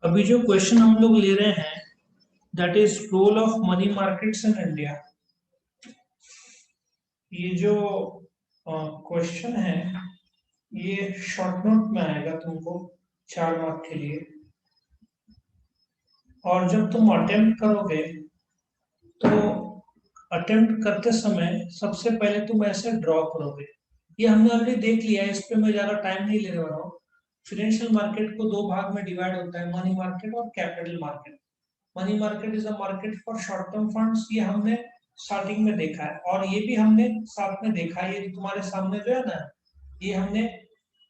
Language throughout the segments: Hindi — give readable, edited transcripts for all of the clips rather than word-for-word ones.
अभी जो क्वेश्चन हम लोग ले रहे हैं that is role of money markets in India. ये जो क्वेश्चन है ये शॉर्ट नोट में आएगा तुमको 4 मार्क के लिए। और जब तुम अटेम्प्ट करोगे तो अटेम्प्ट करते समय सबसे पहले तुम ऐसे ड्रॉ करोगे। ये हमने ऑलरेडी देख लिया है, इस पे मैं ज्यादा टाइम नहीं लेने वाला हूँ। फिनेंशियल मार्केट को 2 भाग में डिवाइड होता है, मनी मार्केट और capital market. Money market is a market for short term funds, ये हमने स्टार्टिंग में देखा है और ये भी हमने साथ में देखा है। ये तुम्हारे सामने जो है ना, ये हमने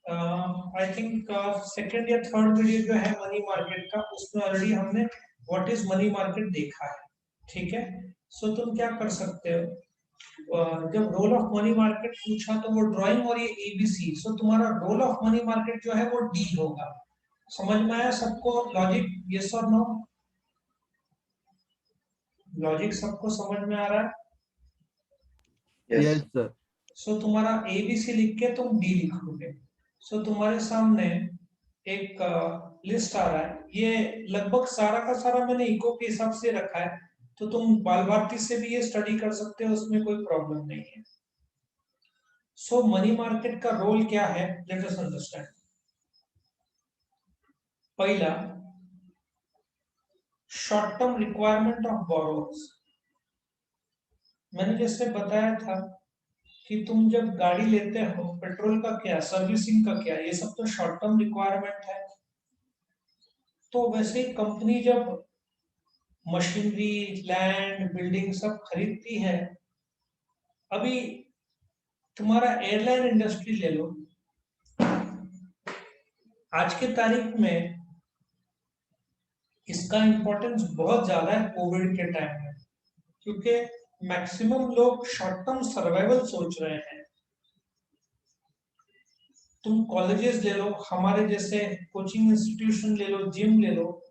आई थिंक सेकंड या थर्ड वीडियो जो है मनी मार्केट का, उसमें ऑलरेडी हमने व्हाट इज मनी मार्केट देखा है। ठीक है, सो तुम क्या कर सकते हो, जब रोल ऑफ मनी मार्केट पूछा तो वो ड्राइंग और ये एबीसी, सो तुम्हारा रोल ऑफ मनी मार्केट जो है वो डी होगा। समझ में आया सबको लॉजिक? यस और नो? लॉजिक सबको समझ में आ रहा है? Yes yes sir. सो तुम्हारा ए बी सी लिख के तुम डी लिखोगे। सो तुम्हारे सामने एक लिस्ट आ रहा है, ये लगभग सारा का सारा मैंने इको के हिसाब से रखा है, तो तुम बाल भारती से भी ये स्टडी कर सकते हो, उसमें कोई प्रॉब्लम नहीं है। सो मनी मार्केट का रोल क्या है, लेट अस अंडरस्टैंड। पहला, short term requirement of borrowers. मैंने जैसे बताया था कि तुम जब गाड़ी लेते हो, पेट्रोल का क्या, सर्विसिंग का क्या, ये सब तो शॉर्ट टर्म रिक्वायरमेंट है। तो वैसे ही कंपनी जब मशीनरी, लैंड, बिल्डिंग सब खरीदती है, अभी तुम्हारा एयरलाइन इंडस्ट्री ले लो, आज के तारीख में इसका इंपॉर्टेंस बहुत ज्यादा है कोविड के टाइम में, क्योंकि मैक्सिमम लोग शॉर्ट टर्म सर्वाइवल सोच रहे हैं। तुम कॉलेजेस ले लो, हमारे जैसे कोचिंग इंस्टीट्यूशन ले लो, जिम ले लो,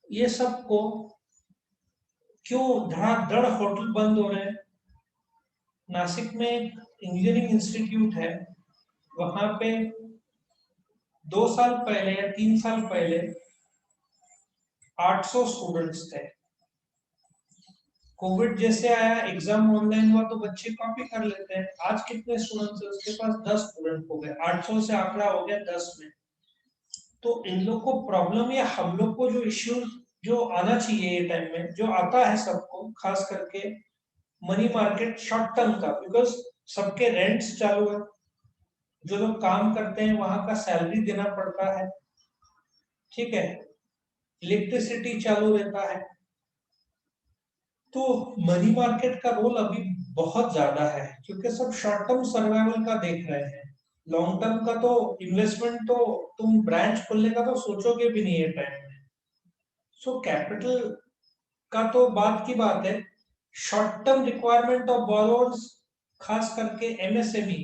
ये सबको क्यों धड़ाधड़ होटल बंद हो रहे हैं। नासिक में इंजीनियरिंग इंस्टीट्यूट है, वहां पे 2 साल पहले या 3 साल पहले 800 स्टूडेंट्स थे। कोविड जैसे आया, एग्जाम ऑनलाइन हुआ तो बच्चे कॉपी कर लेते हैं। आज कितने स्टूडेंट्स है उसके पास? 10 स्टूडेंट हो गए, 800 से आंकड़ा हो गया 10 में। तो इन लोग को प्रॉब्लम, या हम लोग को जो इश्यू जो आना चाहिए ये टाइम में, जो आता है सबको, खास करके मनी मार्केट शॉर्ट टर्म का, बिकॉज सबके रेंट्स चालू है, जो लोग काम करते हैं वहां का सैलरी देना पड़ता है, ठीक है, इलेक्ट्रिसिटी चालू रहता है। तो मनी मार्केट का रोल अभी बहुत ज्यादा है, क्योंकि सब शॉर्ट टर्म सर्वाइवल का देख रहे हैं। लॉन्ग टर्म का तो इन्वेस्टमेंट तो तुम ब्रांच खोलने का तो सोचोगे भी नहीं है टाइम में। सो कैपिटल का तो बात की बात है, short term requirement of borrowers, खास करके MSME,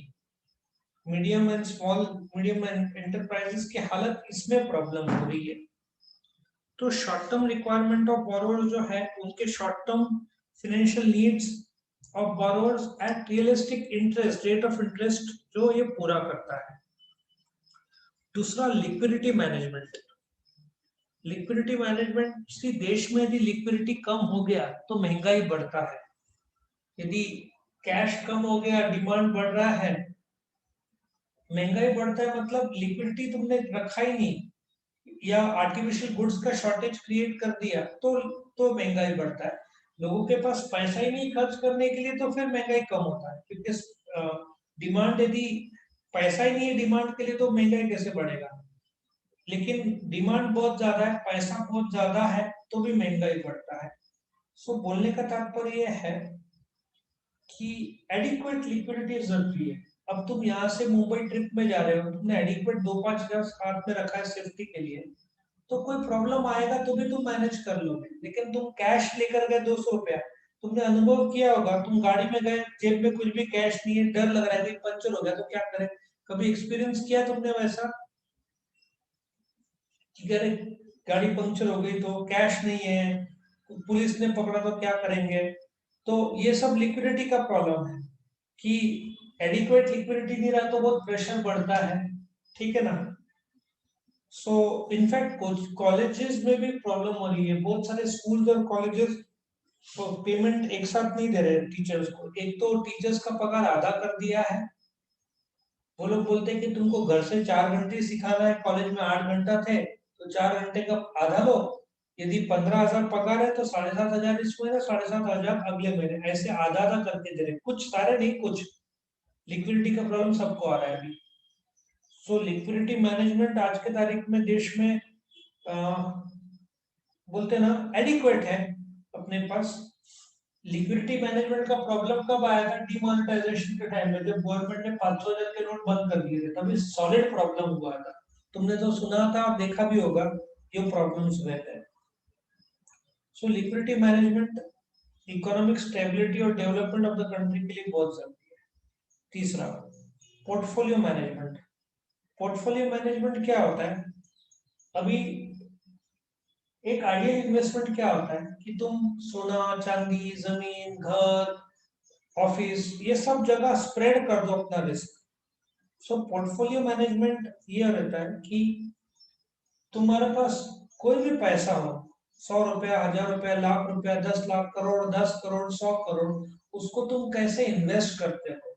medium and small medium enterprises की हालत, इसमें प्रॉब्लम हो रही है। तो short term requirement of borrower जो है, उनके short term financial needs of borrowers at realistic interest rate of interest जो ये पूरा करता है। दूसरा, लिक्विडिटी मैनेजमेंट। लिक्विडिटी मैनेजमेंट, किसी देश में यदि लिक्विडिटी कम हो गया तो महंगाई बढ़ता है। यदि कैश कम हो गया, डिमांड बढ़ रहा है, महंगाई बढ़ता है, मतलब लिक्विडिटी तुमने रखा ही नहीं, या आर्टिफिशियल गुड्स का शॉर्टेज क्रिएट कर दिया, तो महंगाई बढ़ता है। लोगों के पास पैसा ही नहीं खर्च करने के लिए, तो फिर महंगाई कम होता है, क्योंकि डिमांड, यदि पैसा ही नहीं है डिमांड के लिए तो महंगाई कैसे बढ़ेगा। लेकिन डिमांड बहुत ज्यादा है, पैसा बहुत ज्यादा है, तो भी महंगाई बढ़ता है। सो बोलने का तात्पर्य यह है कि एडिक्वेट लिक्विडिटी जरूरी है। अब तुम यहाँ से मुंबई ट्रिप में जा रहे हो, तुमने एडिक्वेट 2-5 हजार हाथ में रखा है सेफ्टी के लिए, तो कोई प्रॉब्लम आएगा तो भी तुम मैनेज कर लोगे। लेकिन तुम कैश लेकर गए 200 रुपया, तुमने अनुभव किया होगा, तुम गाड़ी में गए, जेब में कुछ भी कैश नहीं है, डर लग रहा है कि पंचर हो गया तो क्या करें। कभी एक्सपीरियंस किया तुमने वैसा कि अरे गाड़ी पंचर हो गई तो कैश नहीं है, पुलिस ने पकड़ा तो क्या करेंगे। तो ये सब लिक्विडिटी का प्रॉब्लम है कि एडिक्वेट लिक्विडिटी नहीं रहा तो बहुत प्रेशर बढ़ता है। ठीक है ना। सो इनफैक्ट कॉलेजेस में भी प्रॉब्लम हो रही है, बहुत सारे स्कूल्स और कॉलेजेस तो पेमेंट एक साथ नहीं दे रहे टीचर्स को। एक तो टीचर्स का पगार आधा कर दिया है, वो लोग बोलते हैं कि तुमको घर से 4 घंटे सिखाना है, कॉलेज में 8 घंटा थे तो 4 घंटे का आधा लो। यदि 15,000 पगार है तो 7,500 इस महीने, 7,500 अगले महीने, ऐसे आधा आधा करके दे रहे। कुछ सारे नहीं, कुछ लिक्विडिटी का प्रॉब्लम सबको आ रहा है अभी। सो लिक्विडिटी मैनेजमेंट आज के तारीख में देश में बोलते हैं ना एडिक्वेट है अपने पास। लिक्विडिटी मैनेजमेंट का प्रॉब्लम कब आया था? डिमोनेटाइजेशन के टाइम में, जब गवर्नमेंट ने 500,000 के नोट बंद कर दिए थे, तभी सॉलिड प्रॉब्लम हुआ था। तुमने तो सुना था और देखा भी होगा ये प्रॉब्लम्स हुए थे। So liquidity management economic stability और डेवलपमेंट ऑफ द कंट्री के लिए बहुत जरूरी है। तीसरा, पोर्टफोलियो मैनेजमेंट। पोर्टफोलियो मैनेजमेंट क्या होता है? अभी एक आइडियल इन्वेस्टमेंट क्या होता है कि तुम सोना चांदी जमीन घर ऑफिस ये सब जगह स्प्रेड कर दो अपना रिस्क। सो पोर्टफोलियो मैनेजमेंट ये रहता है कि तुम्हारे पास कोई भी पैसा हो, 100 रुपया 1,000 रुपया लाख रुपया 10 लाख करोड़ 10 करोड़ 100 करोड़, उसको तुम कैसे इन्वेस्ट करते हो।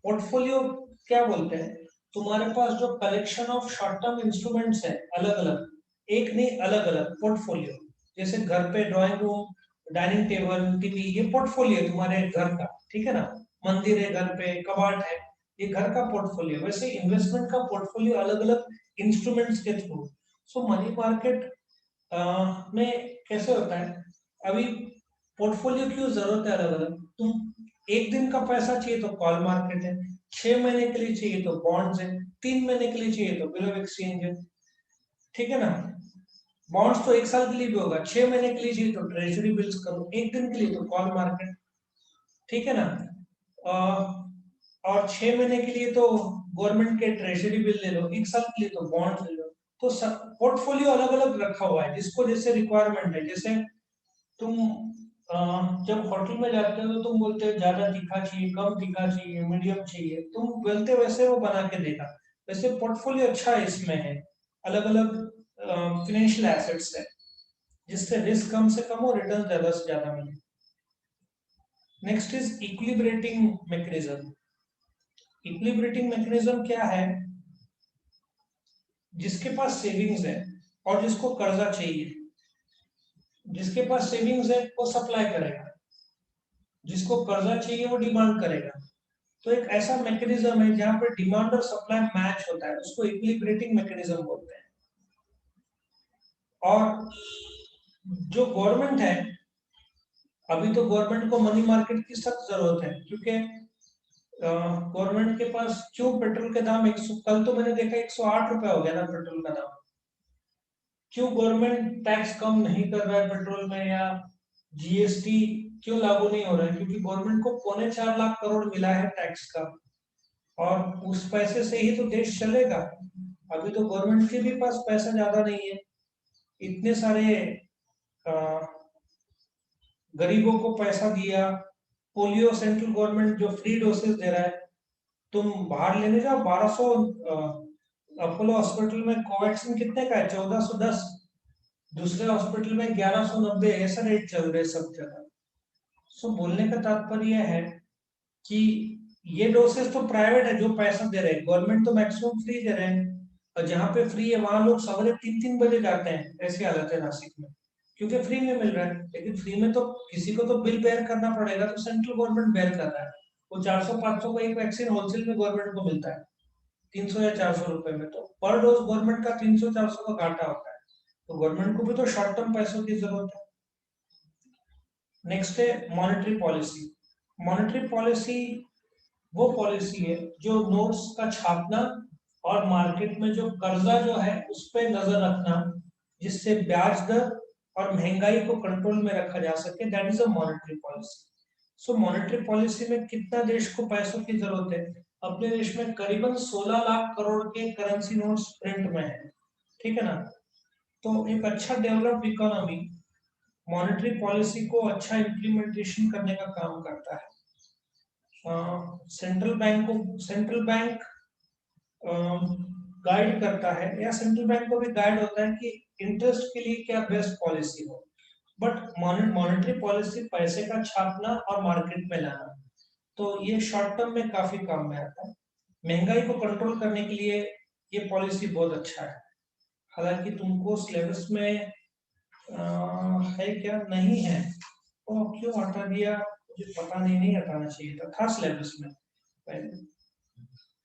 पोर्टफोलियो क्या बोलते हैं? तुम्हारे पास जो collection of short term instruments है अलग अलग, एक नहीं अलग अलग पोर्टफोलियो। जैसे घर पे drawing room dining table TV ये पोर्टफोलियो है तुम्हारे घर का, ठीक है ना। मंदिर है घर पे, कबाट है, ये घर का पोर्टफोलियो। वैसे इन्वेस्टमेंट का पोर्टफोलियो अलग अलग इंस्ट्रूमेंट्स के थ्रू। सो मनी मार्केट में कैसे होता है? अभी पोर्टफोलियो की जरूरत है अलग अलग। तुम एक दिन का पैसा चाहिए तो कॉल मार्केट है, 6 महीने के लिए चाहिए तो बॉन्ड्स है, 3 महीने के लिए चाहिए तो बिल ऑफ एक्सचेंज है, ठीक है ना। बॉन्ड्स तो 1 साल के लिए भी होगा, 6 महीने के लिए चाहिए तो ट्रेजरी बिल्स करो, एक दिन के लिए तो कॉल मार्केट, ठीक है ना। और 6 महीने के लिए तो गवर्नमेंट के ट्रेजरी बिल ले लो, 1 साल के लिए तो बॉन्ड ले लो। तो पोर्टफोलियो अलग अलग रखा हुआ है जिसको जैसे रिक्वायरमेंट है। जैसे तुम जब होटल में जाते हो तो तुम बोलते हो ज्यादा तीखा चाहिए, कम तीखा चाहिए, मीडियम चाहिए, तुम बोलते हो वैसे वो बना के देगा। वैसे पोर्टफोलियो अच्छा है, इसमें है अलग अलग फिनेंशियल एसेट्स है जिससे रिस्क कम से कम हो, रिटर्न ज्यादा से ज्यादा मिले। Next is equilibrating mechanism. Equilibrating mechanism क्या है? जिसके पास सेविंग्स है और जिसको कर्जा चाहिए, जिसके पास सेविंग्स है वो सप्लाई करेगा, जिसको कर्जा चाहिए वो डिमांड करेगा। तो एक ऐसा मैकेनिज्म है जहां पर डिमांड और सप्लाई मैच होता है, उसको इक्विलिब्रेटिंग मैकेनिज्म बोलते हैं। और जो गवर्नमेंट है, अभी तो गवर्नमेंट को मनी मार्केट की सख्त जरूरत है, क्योंकि गवर्नमेंट के पास क्यों पेट्रोल के दाम 100, कल तो मैंने देखा 108 रुपया हो गया ना पेट्रोल का दाम। क्यों गवर्नमेंट टैक्स कम नहीं कर रहा है पेट्रोल में, या जीएसटी क्यों लागू नहीं हो रहा है? क्योंकि गवर्नमेंट को 4.25 लाख करोड़ मिला है टैक्स का, और उस पैसे से ही तो देश चलेगा। अभी तो गवर्नमेंट के भी पास पैसा ज्यादा नहीं है। इतने सारे अ, गरीबों को पैसा दिया, पोलियो सेंट्रल गवर्नमेंट जो फ्री डोसेस दे रहा है, तुम बाहर लेने जाओ 1200, अपोलो हॉस्पिटल में कोवैक्सीन कितने का है? 1410। दूसरे हॉस्पिटल में 1190, ऐसा रेट चल रहे सब जगह। सो बोलने का तात्पर्य है कि ये डोसेस तो प्राइवेट है जो पैसा दे रहे हैं, गवर्नमेंट तो मैक्सिमम फ्री दे रहे हैं। और जहाँ पे फ्री है वहां लोग सवेरे 3-3 बजे जाते हैं, ऐसी हालत है नासिक में, क्योंकि फ्री में मिल रहा है। लेकिन फ्री में तो किसी को तो बिल बेयर करना पड़ेगा, तो सेंट्रल गवर्नमेंट बेयर कर रहा है। वो 400-500 का एक वैक्सीन होलसेल में गवर्नमेंट को मिलता है, 300 या 400 रुपए में, तो पर डोज गवर्नमेंट का 300-400 का घाटा होता है। तो गवर्नमेंट को भी तो शॉर्ट टर्म पैसों की जरूरत है। नेक्स्ट है मॉनेटरी पॉलिसी। मॉनेटरी पॉलिसी वो पॉलिसी है जो नोट्स का छापना और मार्केट में जो कर्जा जो है उस पर नजर रखना, जिससे ब्याज दर और महंगाई को कंट्रोल में रखा जा सके, that is a monetary policy. So monetary policy में कितना देश को पैसों की जरूरत है? अपने देश में करीबन 16 लाख करोड़ के करेंसी नोट्स प्रिंट में है, ठीक है ना। तो एक अच्छा डेवलप्ड इकोनॉमी मॉनेटरी पॉलिसी को अच्छा इम्प्लीमेंटेशन करने का काम करता है। सेंट्रल बैंक गाइड करता है, या सेंट्रल बैंक को भी गाइड होता है कि इंटरेस्ट के लिए क्या बेस्ट पॉलिसी हो। बट मॉनेटरी पॉलिसी पैसे का छापना और मार्केट में लाना, तो ये शॉर्ट टर्म में काफी काम में आता है। महंगाई को कंट्रोल करने के लिए ये पॉलिसी बहुत अच्छा है। हालांकि तुमको सिलेबस में है क्या, नहीं है, तो क्यों हटा दिया मुझे पता नहीं, नहीं हटाना चाहिए था सिलेबस में पहले।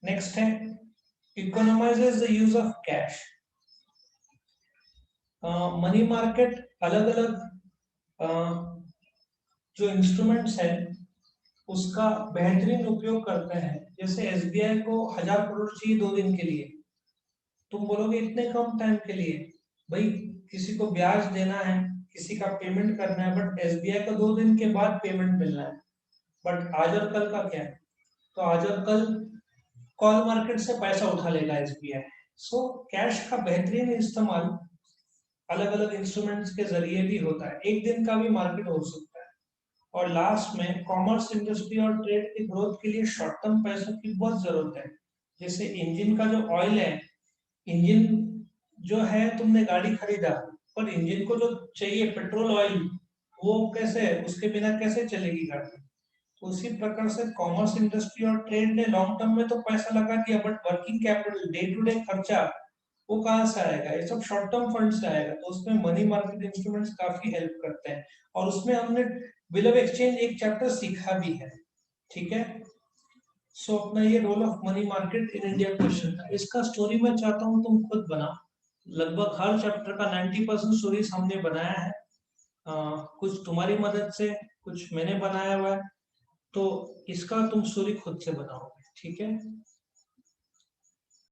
नेक्स्ट है economises the use of cash. Money market अलग अलग जो इंस्ट्रूमेंट्स है उसका बेहतरीन उपयोग करते हैं। जैसे एसबीआई को 1000 करोड़ चाहिए 2 दिन के लिए, तुम बोलोगे इतने कम टाइम के लिए, भाई किसी को ब्याज देना है, किसी का पेमेंट करना है, बट एसबीआई को 2 दिन के बाद पेमेंट मिलना है। बट आज और कल का क्या है, तो आज और कल कॉल मार्केट से पैसा उठा लेगा एसबीआई। सो कैश का बेहतरीन इस्तेमाल अलग अलग इंस्ट्रूमेंट्स के जरिए भी होता है, एक दिन का भी मार्केट हो सकता है। और लास्ट में कॉमर्स इंडस्ट्री और ट्रेड की ग्रोथ के लिए शॉर्ट टर्म पैसों की बहुत जरूरत है। जैसे इंजन का जो ऑयल है, इंजन जो है, तुमने गाड़ी खरीदा, पर इंजन को जो चाहिए पेट्रोल ऑयल, वो कैसे, उसके बिना कैसे चलेगी गाड़ी। तो उसी प्रकार से कॉमर्स इंडस्ट्री और ट्रेड ने लॉन्ग टर्म में तो पैसा लगा दिया, but working capital, day to day खर्चा, वो कहाँ से आएगा, ये सब शॉर्ट टर्म फंड से आएगा। तो उसमें मनी मार्केट इंस्ट्रूमेंट्स काफी हेल्प करते हैं। और उसमें हमने बिल ऑफ एक्सचेंज एक चैप्टर सीखा भी है, ठीक है। सो अपना ये role of money market in India question था। इसका स्टोरी मैं चाहता हूँ तुम खुद बनाओ। लगभग हर चैप्टर का 90% स्टोरीज हमने बनाया है, कुछ तुम्हारी मदद से, कुछ मैंने बनाया हुआ है। तो इसका तुम स्टोरी खुद से बनाओगे, ठीक है।